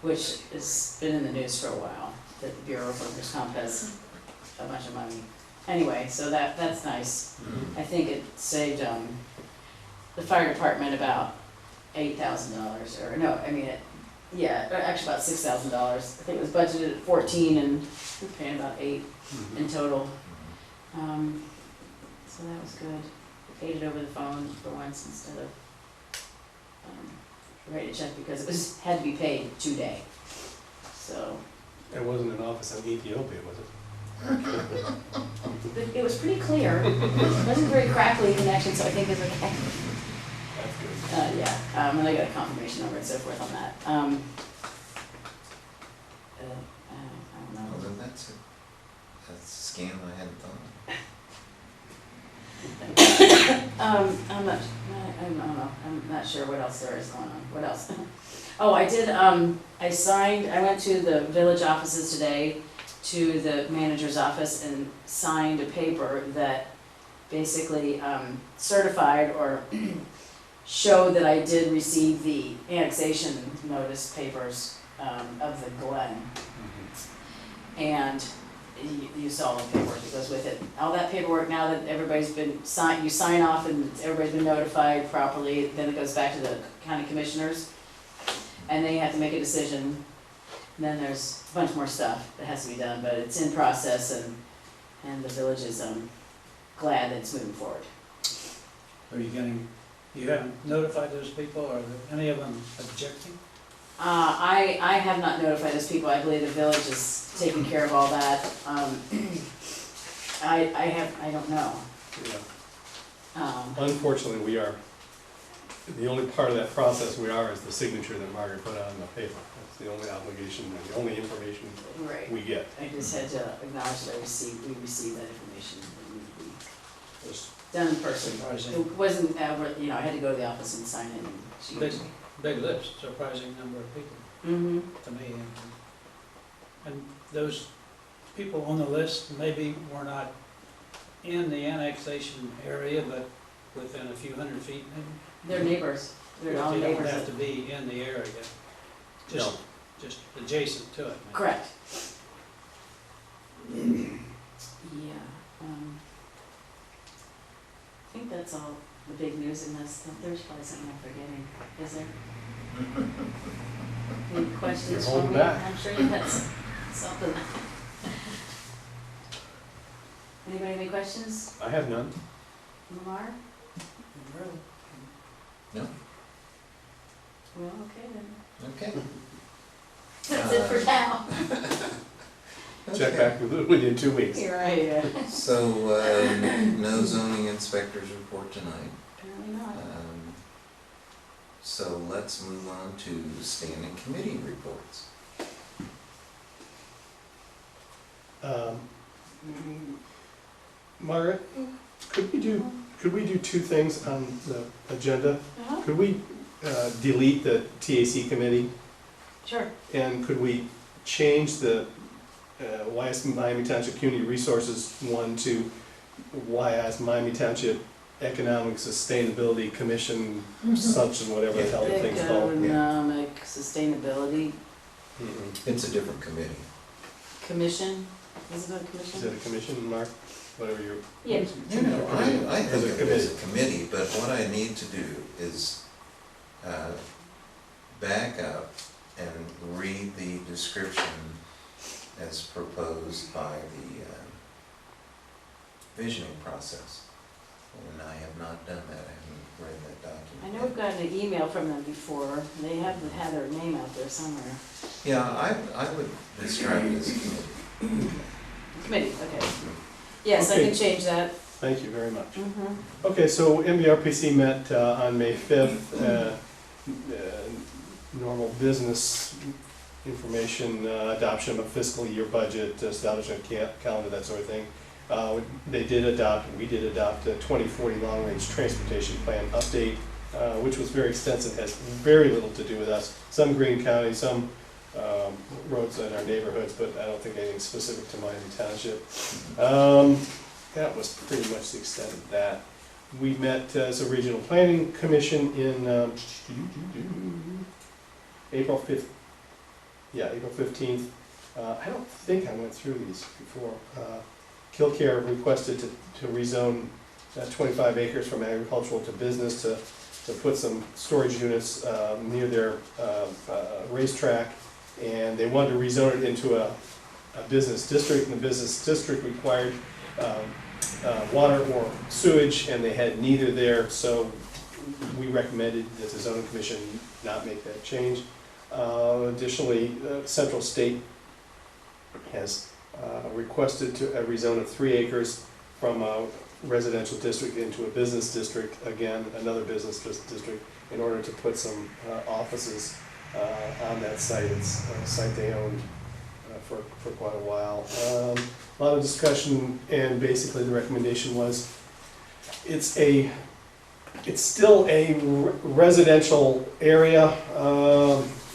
which has been in the news for a while, that the Bureau of Workers' Comp has a bunch of money. Anyway, so that's nice. I think it saved the fire department about $8,000, or no, I mean, actually about $6,000. I think it was budgeted at 14, and we're paying about 8 in total. So that was good. We paid it over the phone for once instead of writing a check, because it had to be paid today. So It wasn't an office in Ethiopia, was it? it was pretty clear. It wasn't very crackly connection, so I think it's okay. That's good. And I got a confirmation number and so forth on that. I don't know. Well, then that's a scam I hadn't thought I'm not sure what else there is going on. What else? Oh, I did, I went to the village offices today, to the manager's office, and signed a paper that basically certified or showed that I did receive the annexation notice papers of the Glen. And you saw the paperwork that goes with it. All that paperwork, now that everybody's been you sign off and everybody's been notified properly, then it goes back to the county commissioners, and they have to make a decision. And then there's a bunch more stuff that has to be done, but it's in process, and the village is glad that it's moving forward. You haven't notified those people, or are there any of them objecting? I have not notified those people. I believe the village is taking care of all that. I don't know. Yeah. Unfortunately, we are, the only part of that process we are is the signature that Margaret put on the paper. That's the only obligation, and the only information Right. we get. I just had to acknowledge that we received that information that needed to be It's done in person. surprising, It wasn't ever, you know, I had to go to the office and sign it, and she big, gave me. big list, surprising number of people Mm-hmm. to me. And those people on the list maybe were not in the annexation area, but within a few hundred feet maybe. They're neighbors, they're all They don't neighbors. have to be in the area, just adjacent to it. maybe. Correct. Yeah, I think that's all the big news in this, there's probably something I'm forgetting, is there? Any questions You're for holding me? back. I'm sure you had something. Anybody have any questions? I have none. Lamar? No? Well, okay then. Okay. That's it for now. Check back with you in 2 weeks. You're right, yeah. So, no zoning inspectors report tonight. Apparently not. So let's move on to standing committee reports. Margaret, could we do two things on the agenda? Uh-huh. Could we delete the TAC committee, Sure. and could we change the YS Miami Township Community Resources one to YS Miami Township Economic Sustainability Commission, such and whatever the hell the thing's called? Economic Sustainability Mhm. It's a different committee. Commission, is it a Is commission? it a commission, Mark? Whatever you're. Yeah. You know, I As think a of it as a committee, but what I need to do is back up and read the description as proposed by the visioning process. And I have not done that, I haven't read that document. I know we've gotten an email from them before, they have had their name out there somewhere. Yeah, I would describe it as a committee. Committee, okay. Yes, I Okay. can change that. Thank you very much. Mm-hmm. Okay, so MVRPC met on May 5th. Normal business information, adoption of a fiscal year budget, establishment of calendar, that sort of thing. We did adopt a 2040 long-range transportation plan update, which was very extensive, has very little to do with us. Some Greene County, some roads in our neighborhoods, but I don't think anything specific to Miami Township. That was pretty much the extent of that. We met as a regional planning commission in April 5th. Yeah, April 15th. I don't think I went through these before. Killcare requested to rezone 25 acres from agricultural to business to put some storage units near their racetrack, and they wanted to rezone it into a business district, and the business district required water or sewage, and they had neither there, so we recommended that the zoning commission not make that change. Additionally, Central State has requested to a rezone of 3 acres from a residential district into a business district, again, another business district, in order to put some offices on that site. It's a site they owned for quite a while. A lot of discussion, and basically the recommendation was, it's still a residential area.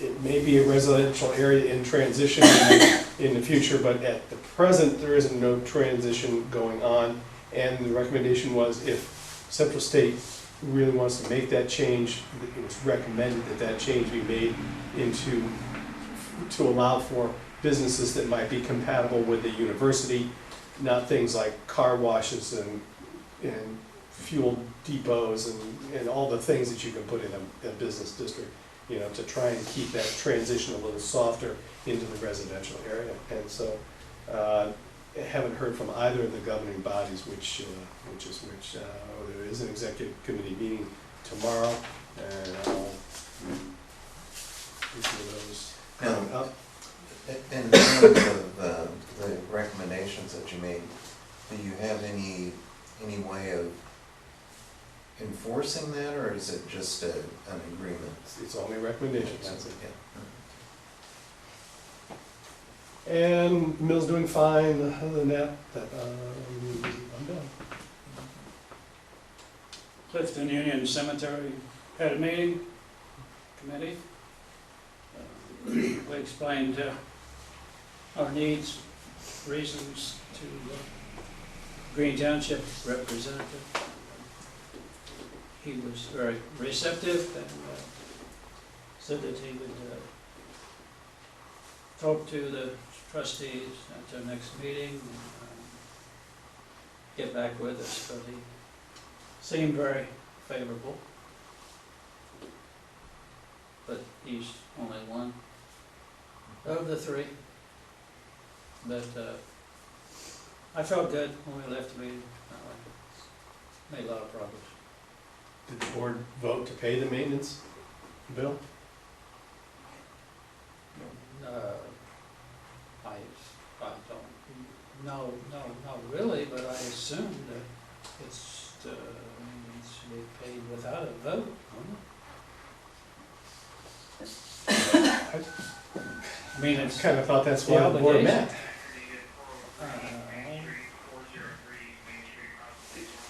It may be a residential area in transition in the future, but at the present, there isn't no transition going on. And the recommendation was, if Central State really wants to make that change, it was recommended that change be made to allow for businesses that might be compatible with the university, not things like car washes and fuel depots and all the things that you can put in a business district, you know, to try and keep that transition a little softer into the residential area. And so, I haven't heard from either of the governing bodies, there is an executive committee meeting tomorrow, and I'll review those coming up. In terms of the recommendations that you made, do you have any way of enforcing that, or is it just an agreement? It's only a recommendation, that's it. Yeah. And Mill's doing fine, other than that, I'm done. Clifton Union Cemetery had a meeting, committee. We explained our needs, reasons to Green Township representative. He was very receptive and said that he would talk to the trustees at their next meeting and get back with us, but he seemed very favorable. But he's only one of the three. But I felt good when we left the meeting. Made a lot of progress. Did the board vote to pay the maintenance bill? I don't, no, not really, but I assume that it's, needs to be paid without a vote, I mean, I it's, kind of thought that's The why the board obligation. met.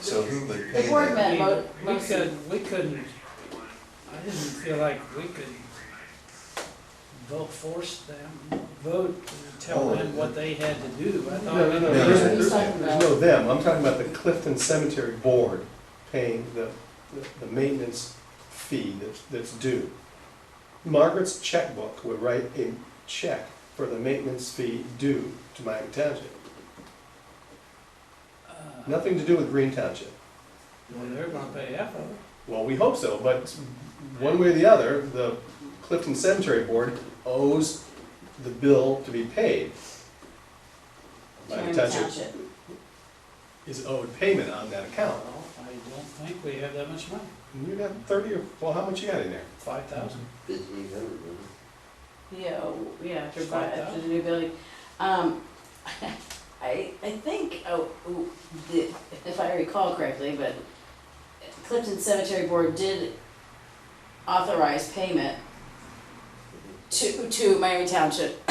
So who would The pay board that? met we couldn't, I didn't feel like we could force them, vote, and tell Oh, them what they had to do. I thought. No, No, there's talking about- no them, I'm talking about the Clifton Cemetery Board paying the maintenance fee that's due. Margaret's checkbook would write a check for the maintenance fee due to Miami Township. Nothing to do with Green Township. Well, they're gonna pay half of it. Well, we hope so, but one way or the other, the Clifton Cemetery Board owes the bill to be paid. Miami Miami Township Township. is owed payment on that account. Well, I don't think we have that much money, You got 30 or, well, how much you got in there? 5,000. 1,500, Yeah, yeah, after, It's after the new building. I think, if I recall correctly, but Clifton Cemetery Board did authorize payment to Miami Township,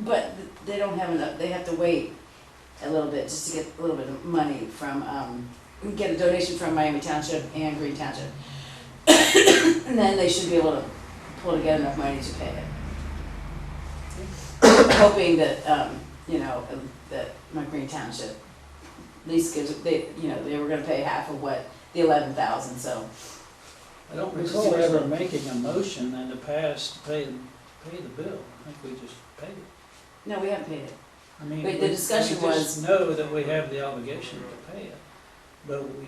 but they don't have enough, they have to wait a little bit just to get a little bit of money from, get a donation from Miami Township and Green Township. And then they should be able to pull together enough money to pay it. Hoping that, that my Green Township at least gives, they were gonna pay half of what, the 11,000, so. I don't Which is recall yours. ever making a motion in the past to pay the bill. I think we just paid it. No, we haven't paid it. I mean, But the discussion we just know that we have the obligation to pay it, but we,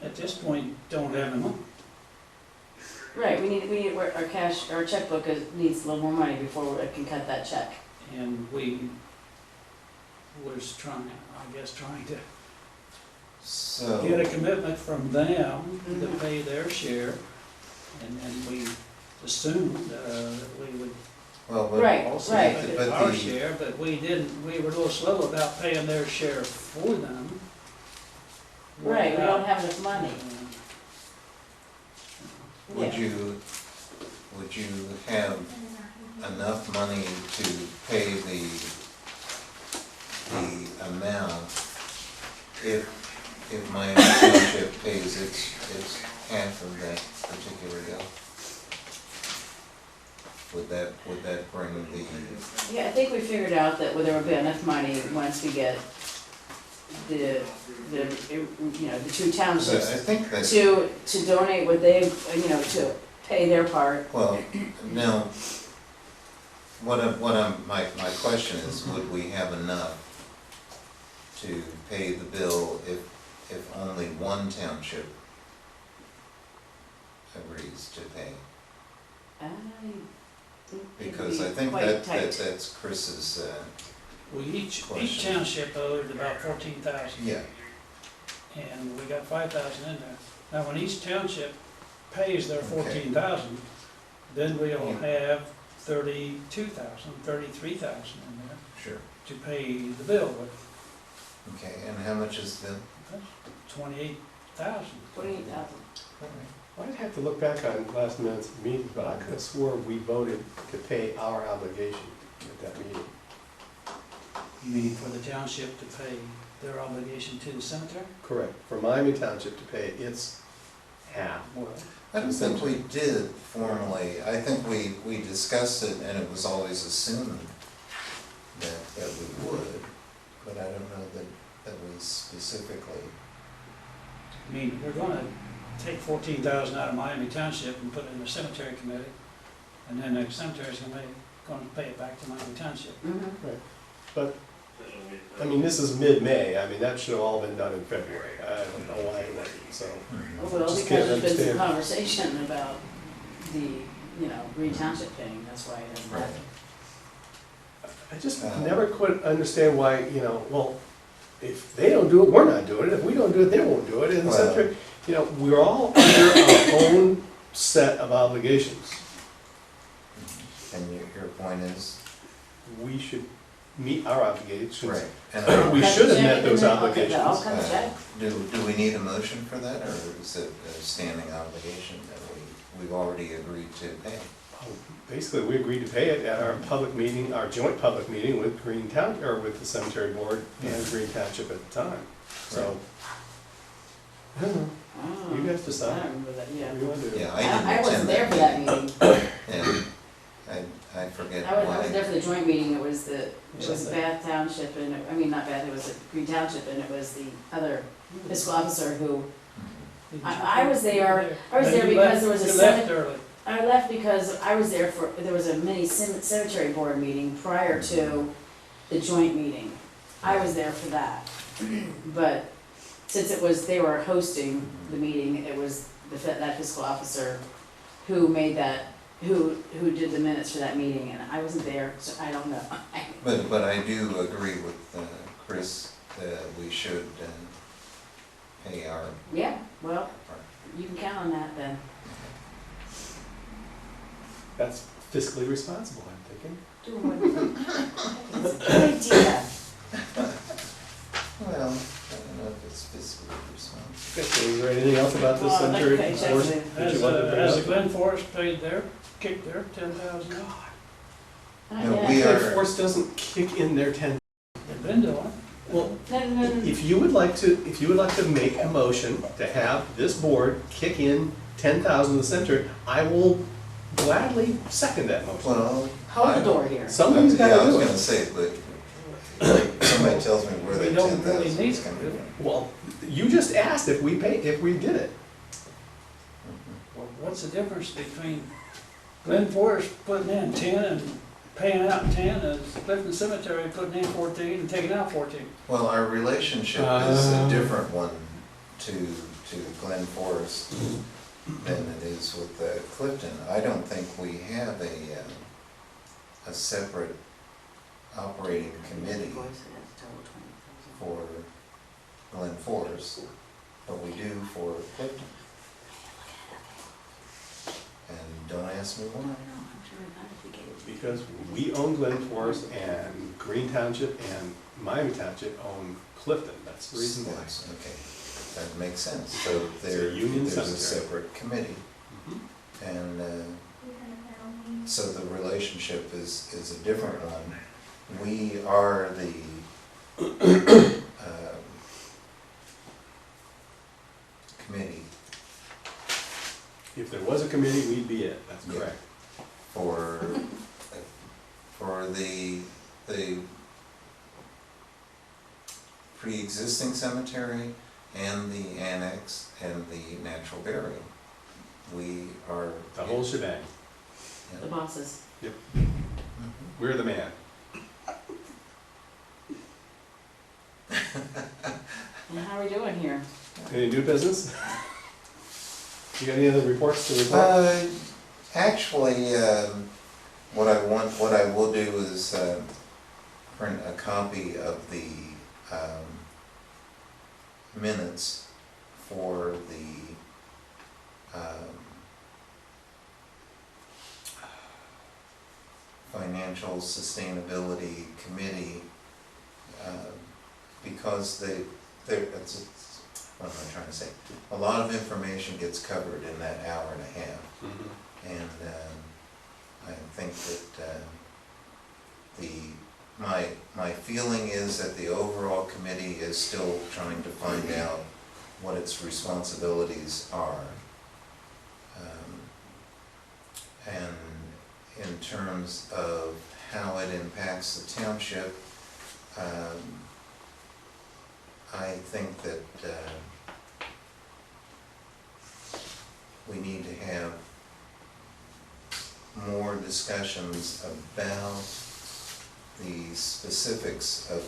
at this point, don't have the money. Right, we need, our checkbook needs a little more money before we can cut that check. And we was trying to So, get a commitment from them to Mhm. pay their share, and we assumed that we would well, but Right, also right. pay But our the- share, but we were a little slow about paying their share for them. Right, we don't without, have enough money. would Yeah. you have enough money to pay the amount if Miami Township pays its half of that particular bill? Would that bring the, Yeah, I think we figured out that there would be enough money once we get the two so I townships think that, to donate what they, to pay their part. well, now, my question is, would we have enough to pay the bill if only one township agrees to pay? Because I think that's Chris's, Each Question. township owed about 14,000. yeah, And we got 5,000 in there. Now, when each township pays their Okay. 14,000, then we'll Yeah. have 32,000, 33,000 in there sure. to pay the bill with. Okay, and how much is the, That's 28, thousand. 28,000. I'd have to look back on last month's meeting, but I could have swore we voted to pay our obligation at that meeting. You mean for the township to pay their obligation to the cemetery? Correct, for Miami Township to pay its half. Well, I don't think we did formally. I think we discussed it and it was always assumed that we would, but I don't know that we specifically. I mean, we're gonna take 14,000 out of Miami Township and put it in the cemetery committee, and then the cemetery's gonna pay it back to Miami Township. Mm-hmm. But, I mean, this is mid-May, I mean, that should have all been done in February. I don't know why it wasn't, so. Well, Just because can't there's been some understand. conversation about the, Green Township thing, that's why it hasn't Right. happened. I just never could understand why, well, if they don't do it, we're not doing it, if we don't do it, they won't do it, and the Well- cemetery, we're all under our own set of obligations. And your point is? We should meet our obligations. Right. And We Cut should the have met check, those and then I'll cut obligations. the- I'll cut the check. do we need a motion for that, or is it a standing obligation that we've already agreed to pay? Basically, we agreed to pay it at our public meeting, our joint public meeting with Green Town, or with the cemetery board and Green Township at the time, so. I don't know, Oh, you guys I decide. don't remember that, yeah. What do you want to do? Yeah, I I didn't wasn't attend there for that meeting. Yeah, I forget I was why. there for the joint meeting, it was Was that- Bath Township, and, not Bath, it was Green Township, and it was the other fiscal officer who, I was there And you because left- there was a you left cemetery. early. I left because I was there there was a mini cemetery board meeting prior to the joint meeting. I was there for that. But since they were hosting the meeting, it was that fiscal officer who made who did the minutes for that meeting, and I wasn't there, so I don't know. But I do agree with Chris that we should pay our Yeah, well, part. you can count on that then. That's fiscally responsible, I'm thinking. Do what? It's a good idea. Well, I don't know if it's fiscally responsible. Okay, so is there anything else about this Well, I'd like to cemetery pay checks board with- that you Has, wanted to bring has the up? Glen Forest paid kicked their 10,000 out? No, Yeah. we Glen are- Force doesn't kick in their 10. They've been doing it. Well, No. if you would like to make a motion to have this board kick in 10,000 to the cemetery, I will gladly second that motion. Well. Hold the door here. Somebody's Yeah, I gotta was do gonna it. say, but like, somebody tells me where We that don't 10,000 really need is it, coming do we? from. Well, you just asked if we did it. Well, what's the difference between Glen Forest putting in 10 and paying out 10, and Clifton Cemetery putting in 14 and taking out 14? Well, our relationship is a different one to Glen Forest than it is with Clifton. I don't think we have a separate operating committee for Glen Forest, but we do for Clifton. And don't ask me why. Because we own Glen Forest and Green Township and Miami Township own Clifton, that's the reason why. Yes, okay, that makes sense. So It's a union there's a cemetery. separate committee, Mhm. and so the relationship is a different one. We are the committee If there was a committee, we'd be it, that's Yeah. correct. for the pre-existing cemetery and the annex and the natural burial. We are. The whole shebang. Yeah. The bosses. Mhm. We're the man. And how are we doing here? Any new business? You got any other reports to report? Actually, what I will do is print a copy of the minutes for the Financial Sustainability Committee, because what am I trying to say? A lot of information gets covered in that hour and a half. Mhm. And I think that my feeling is that the overall committee is still trying to find out what its responsibilities are. And in terms of how it impacts the township, I think that we need to have more discussions about the specifics of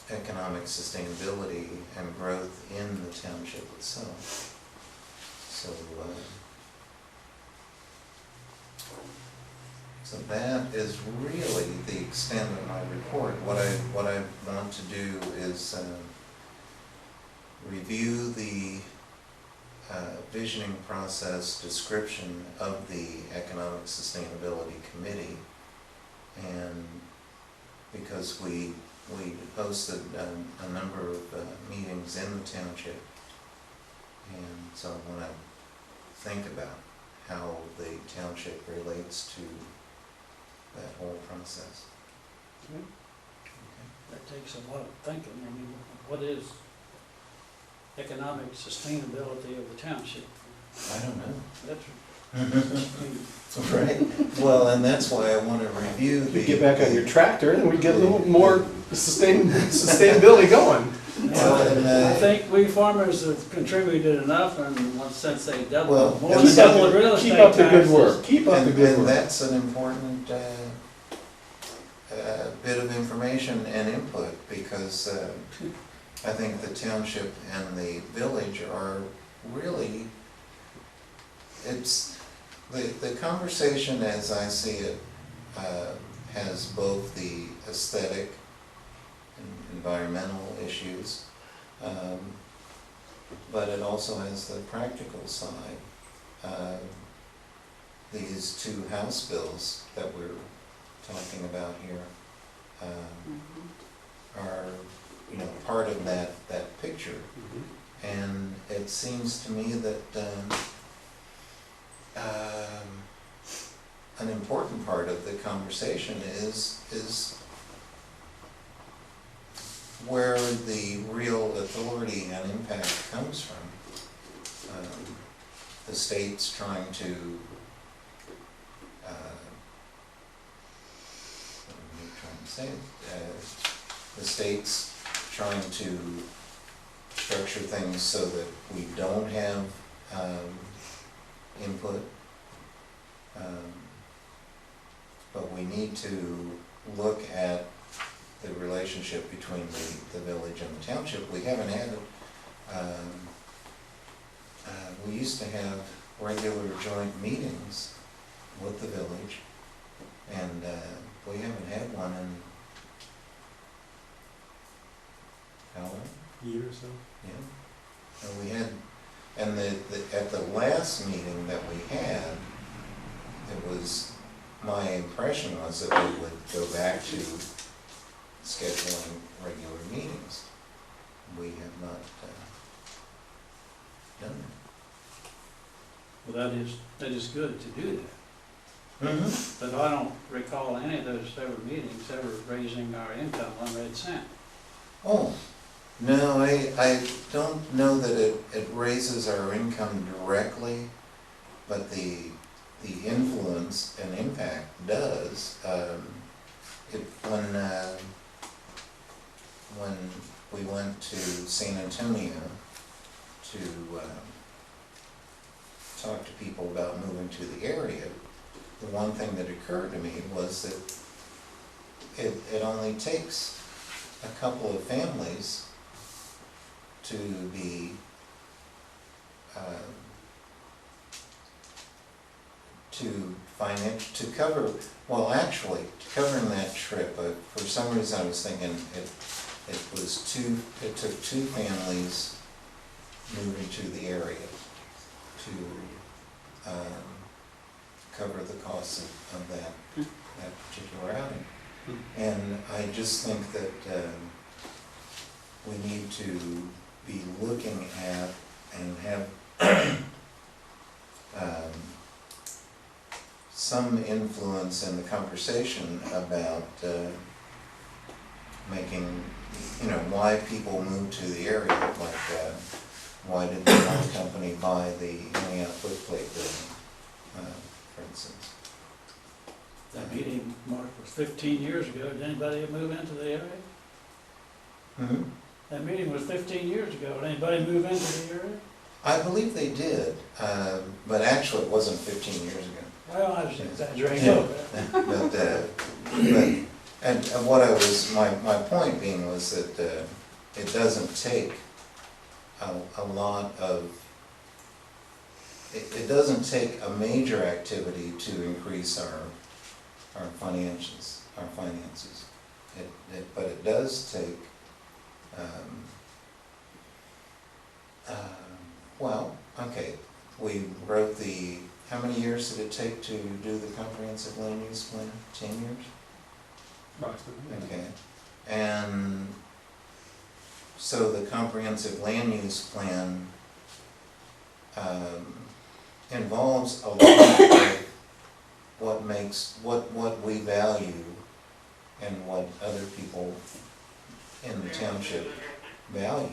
economic sustainability and growth in the township itself. So that is really the extent of my report. What I want to do is review the visioning process description of the Economic Sustainability Committee, and because we hosted a number of meetings in the township, and so I want to think about how the township relates to that whole process. Okay. That takes a lot of thinking. I mean, what is economic sustainability of the township? I don't know. That's, Right, well, and that's why I want to review the. You get back on your tractor and we get a little more sustainability going. Well, and, I think we farmers have contributed enough, and since they Well, doubled, more than doubled real estate Keep up the good taxes. work, keep up the good And work. that's an important bit of information and input, because I think the township and the village are really, it's, the conversation as I see it has both the aesthetic and environmental issues, but it also has the practical side. These two House bills that we're talking about here are, you know, part of that picture. Mhm. And it seems to me that an important part of the conversation is where the real authority and impact comes from. The state's trying to, what am I trying to say? The state's trying to structure things so that we don't have input. But we need to look at the relationship between the village and the township. We haven't had, we used to have regular joint meetings with the village, and we haven't had one in, how long? Year or so. Yeah. And we had, and at the last meeting that we had, it was, my impression was that we would go back to scheduling regular meetings. We have not done that. Well, that is good to do that. Mm-hmm. But I don't recall any of those ever meetings ever raising our income 1 red cent. Oh, no, I don't know that it raises our income directly, but the influence and impact does. When we went to San Antonio to talk to people about moving to the area, the one thing that occurred to me was that it only takes a couple of families to be to cover, well, actually, covering that trip, for some reason I was thinking it took two families moving to the area to cover the costs of that particular outing. And I just think that we need to be looking at and have some influence in the conversation about making, why people move to the area, like why did the one company buy the Indiana footplate building, for instance? That meeting, Mark, was 15 years ago. Did anybody move into the area? Mm-hmm. That meeting was 15 years ago. Did anybody move into the area? I believe they did, but actually it wasn't 15 years ago. Well, I was exaggerating Yeah. a little bit. And what I was, my point being was that it doesn't take a lot of, it doesn't take a major activity to increase our finances. But it does take, well, okay, we wrote the, how many years did it take to do the comprehensive land use plan? 10 years? Approximately. Okay, and so the comprehensive land use plan involves a lot of what we value and what other people in the township value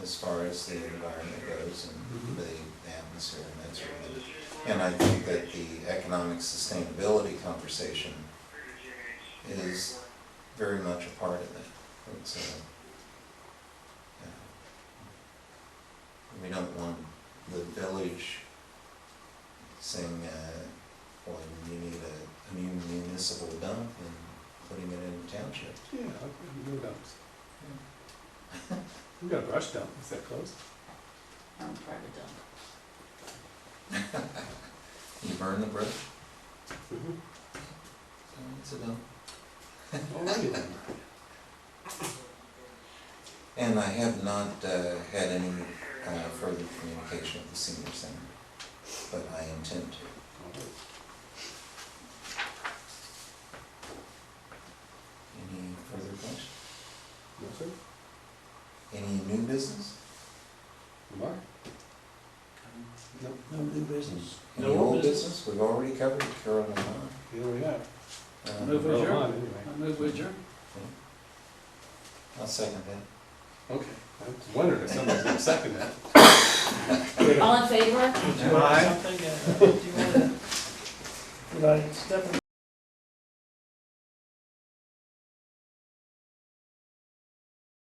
as far as the environment goes and the atmosphere and that sort of thing. And I think that the economic sustainability conversation is very much a part of that. It's, we don't want the village saying, well, you need a new municipal dump and putting it in the township. Yeah, no dumps. We got a brush dump, is that close? Private dump. You burn the brush, Mm-hmm. it's a dump. Alrighty then. And I have not had any further communication with the senior center, but I intend to. Alright. Any further questions? No, sir? Any new business? Mark? No. No new business. Any No old business? We've already covered Carroll and Lamont. Here we are. Move Roll adjourn. on, anyway. I move with adjourn. I'll second that. Okay, I was wondering if somebody's gonna second that. All in favor? Did you want Aye. something? Do you want to, did I step in?